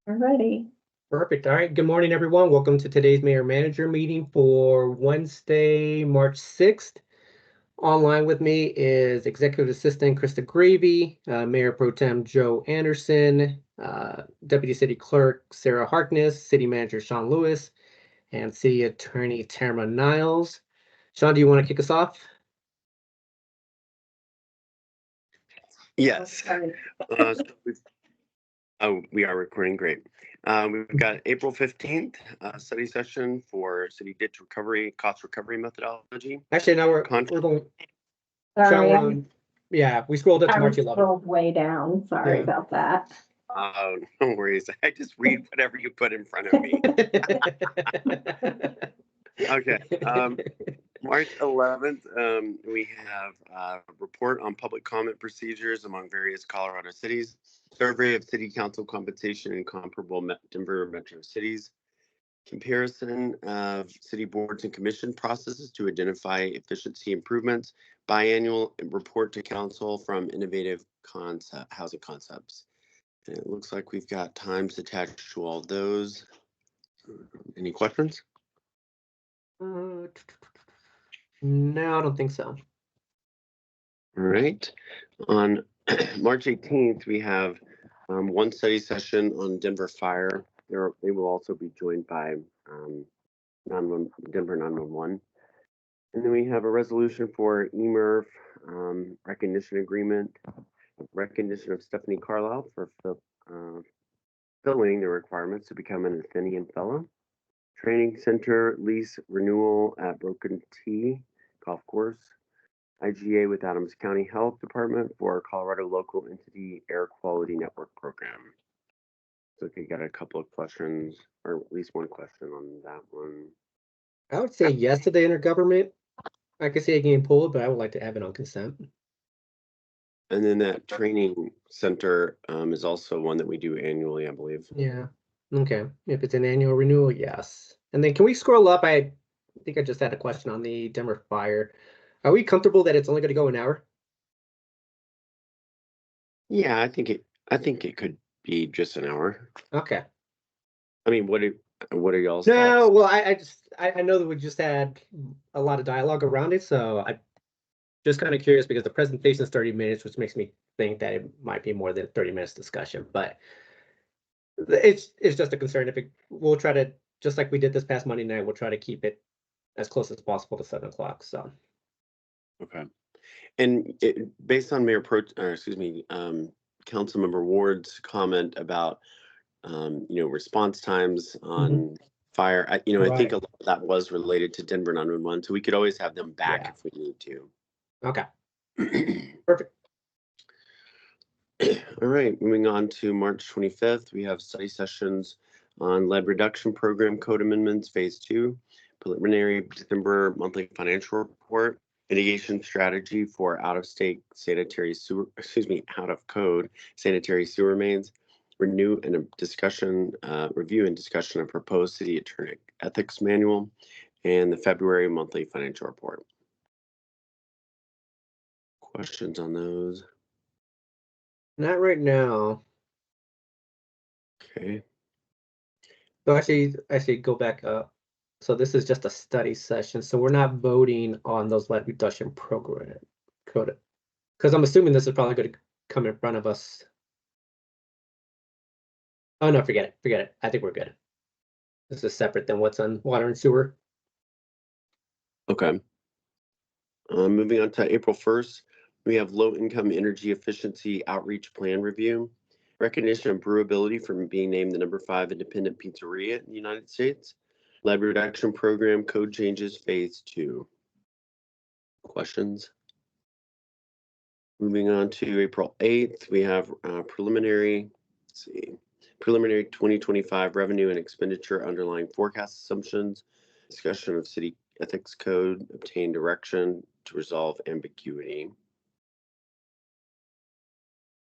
Alrighty. Perfect. All right. Good morning, everyone. Welcome to today's Mayor Manager meeting for Wednesday, March 6th. Online with me is Executive Assistant Krista Gravy, Mayor Pro Tem Joe Anderson, Deputy City Clerk Sarah Harkness, City Manager Shawn Lewis, and City Attorney Tamara Niles. Shawn, do you want to kick us off? Yes. Sorry. We are recording. Great. We've got April 15th study session for city ditch recovery, cost recovery methodology. Actually, now we're going. Shawn, Sorry, we're I on. Yeah, we scrolled up to I March was 11th. scrolled way down. Sorry Yeah. about that. No worries. I just read whatever you put in front of me. Okay. March 11th, we have a report on public comment procedures among various Colorado cities, survey of city council compensation in comparable Denver metro cities, comparison of city boards and commission processes to identify efficiency improvements, biannual report to council from innovative housing concepts. And it looks like we've got times attached to all those. Any questions? No, I don't think so. All right. On March 18th, we have one study session on Denver fire. They will also be joined by Denver 911. And then we have a resolution for EMERF recognition agreement, recognition of Stephanie Carlisle for filling the requirements to become an Othoniel Fellow. Training Center lease renewal at Broken T Golf Course. IGA with Adams County Health Department for Colorado Local Entity Air Quality Network Program. So you got a couple of questions, or at least one question on that one. I would say yes to the intergovernment. I could say getting pulled, but I would like to have it on consent. And then that training center is also one that we do annually, I believe. Yeah. Okay. If it's an annual renewal, yes. And then can we scroll up? I think I just had a question on the Denver fire. Are we comfortable that it's only going to go an hour? Yeah, I think it could be just an hour. Okay. I mean, what are y'all's No, thoughts? well, I know that we just had a lot of dialogue around it, so I just kind of curious because the presentation is 30 minutes, which makes me think that it might be more than 30 minutes discussion, but it's just a concern. We'll try to, just like we did this past Monday night, we'll try to keep it as close as possible to 7 o'clock. So Okay. And based on Councilmember Ward's comment about response times on fire, I think a lot of that was related to Denver 911, so we could always have them back if we need to. Okay. Perfect. All right, moving on to March 25th, we have study sessions on lead reduction program code amendments, phase 2, preliminary December monthly financial report, mitigation strategy for out of code sanitary sewer mains, review and discussion of proposed city attorney ethics manual, and the February monthly financial report. Questions on those? Not right now. Okay. So actually go back up. So this is just a study session. So we're not voting on those lead reduction program code. Because I'm assuming this is probably going to come in front of us. Oh no, forget it. I think we're good. This is separate than what's on water and sewer. Okay. Moving on to April 1st, we have low income energy efficiency outreach plan review. Recognition of brewability from being named the number 5 independent pizzeria in the United States. Lead reduction program code changes phase 2. Questions? Moving on to April 8th, we have preliminary 2025 revenue and expenditure underlying forecast assumptions, discussion of city ethics code, obtain direction to resolve ambiguity.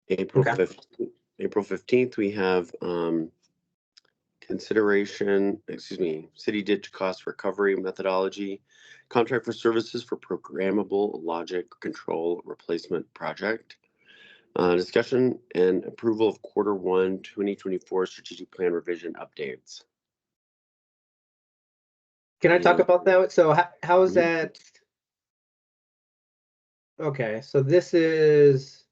April 15th, we have city ditch cost recovery methodology, contract for services for programmable logic control replacement project. Discussion and approval of Q1 2024 strategic plan revision updates. Can I talk about that? So how is Mhm. that? Okay, so this is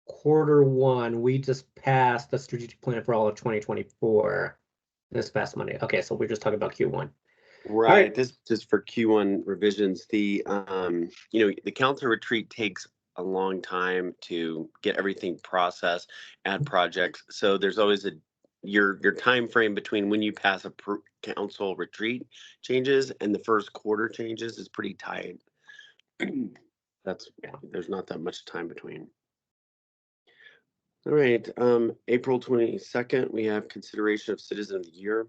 Q1. We just passed the strategic plan for all of 2024 this past Monday. Okay, so we're just talking about Q1. Right. right. This is for Q1 revisions. The the council retreat takes a long time to get everything processed, add projects. So there's always your time frame between when you pass a council retreat changes and the first quarter changes is pretty tight. There's not that much time between. All right, April 22nd, we have consideration of Citizen of the Year.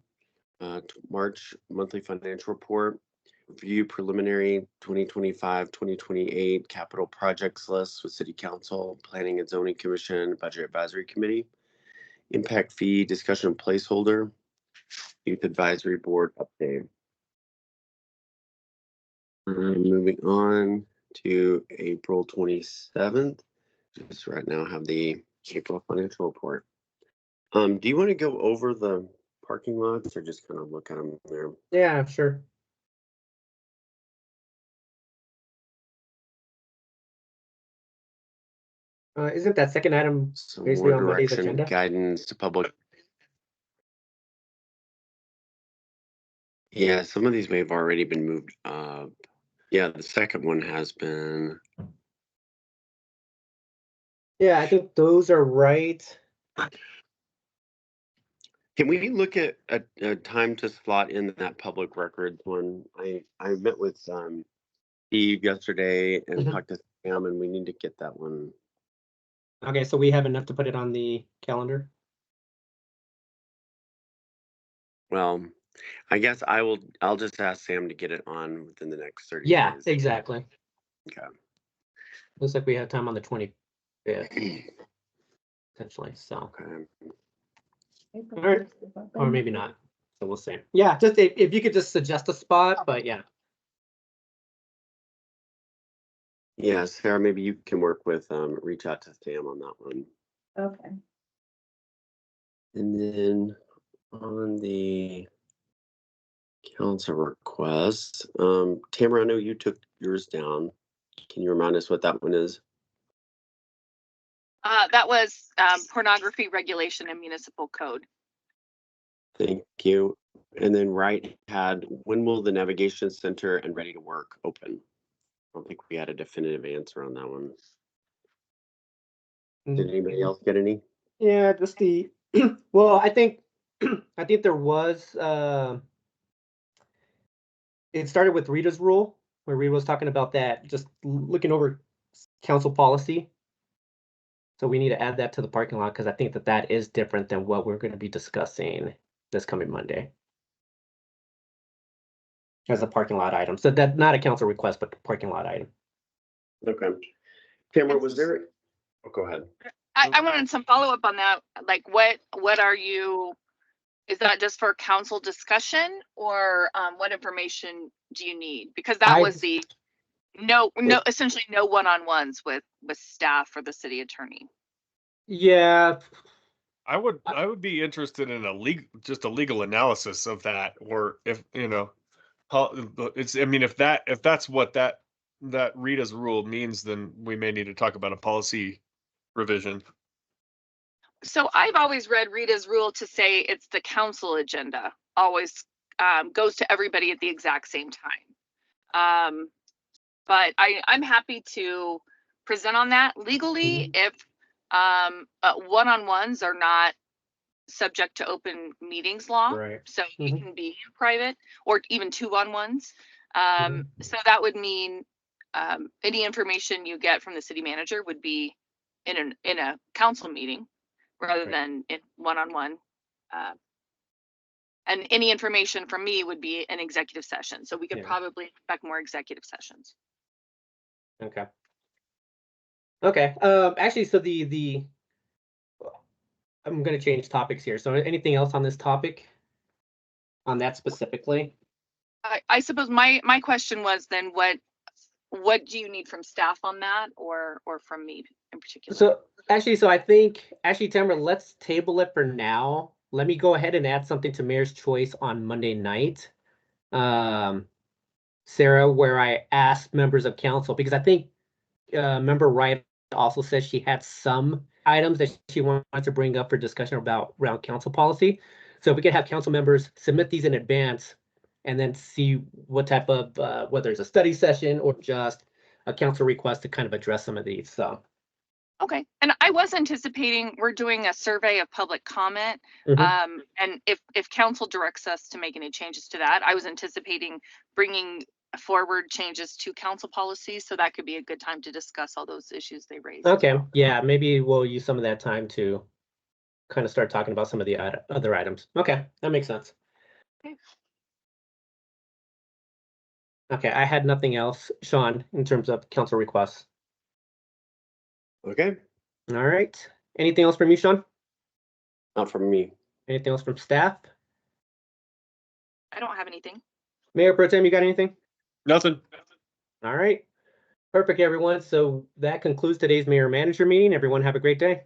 March monthly financial report, review preliminary 2025-2028 capital projects list with City Council, Planning and Zoning Commission, Budget Advisory Committee, impact fee discussion placeholder, Youth Advisory Board update. Moving on to April 27th, just right now have the April financial report. Do you want to go over the parking lots or just kind of look at them there? Yeah, sure. Isn't that second item So basically more on Monday's direction, agenda? guidance to public. Yeah, some of these may have already been moved up. Yeah, the second one has been. Yeah, I think those are right. Can we look at a time to slot in that public records one? I met with Steve yesterday and Mhm. talked to Sam, and we need to get that one. Okay, so we have enough to put it on the calendar. Well, I guess I'll just ask Sam to get it on within the next 30 Yeah, days. exactly. Okay. Looks like we have time on the 25th, potentially. So, Okay. April All right. 1st is open. or maybe not. So we'll see. Yeah, just if you could just suggest a spot, but yeah. Yeah, Sarah, maybe you can work with reach out to Sam on that one. Okay. And then on the council request, Tamara, I know you took yours down. Can you remind us what that one is? That was pornography regulation and municipal code. Thank you. And then Wright had, when will the navigation center and ready to work open? I don't think we had a definitive answer on that one. Did anybody else get any? Yeah, just the well, I think there was it started with Rita's rule, where Rita was talking about that, just looking over council policy. So we need to add that to the parking lot because I think that is different than what we're going to be discussing this coming Monday as a parking lot item. So that's not a council request, but parking lot item. Okay. Tamara, was there? Oh, go ahead. I wanted some follow up on that. Like, what are you? Is that just for council discussion, or what information do you need? Because that was the essentially no one-on-ones with staff or the city attorney. Yeah, I would be interested in a legal analysis of that, or if how it's. I mean, if that's what that Rita's rule means, then we may need to talk about a policy revision. So I've always read Rita's rule to say it's the council agenda always goes to everybody at the exact same time. But I'm happy to present on that legally if one-on-ones are not subject to open meetings law. right. So you can be in private or even 2-on-ones. So that would mean any information you get from the city manager would be in a council meeting rather than in one-on-one. And any information from me would be an executive session. So we could probably expect more executive sessions. Okay. Okay. Actually, so the I'm going to change topics here. So anything else on this topic? On that specifically? I suppose my question was then what do you need from staff on that or from me in particular? Actually, so I think, actually, Tamara, let's table it for now. Let me go ahead and add something to Mayor's Choice on Monday night. Sarah, where I asked members of council, because I think Member Wright also said she had some items that she wanted to bring up for discussion about around council policy. So if we could have council members submit these in advance and then see what type of, whether it's a study session or just a council request to kind of address some of these, so. Okay, and I was anticipating we're doing a survey of public comment. Mhm. And if council directs us to make any changes to that, I was anticipating bringing forward changes to council policies, so that could be a good time to discuss all those issues they raised. as Okay, well. yeah, maybe we'll use some of that time to kind of start talking about some of the other items. Okay, that makes sense. Okay. Okay, I had nothing else, Shawn, in terms of council requests. Okay, All right, anything else from you, Shawn? not from me. Anything else from staff? I don't have anything. Mayor Pro Tem, you got anything? Nothing. All right, perfect, everyone. So that concludes today's mayor manager meeting. Everyone have a great day.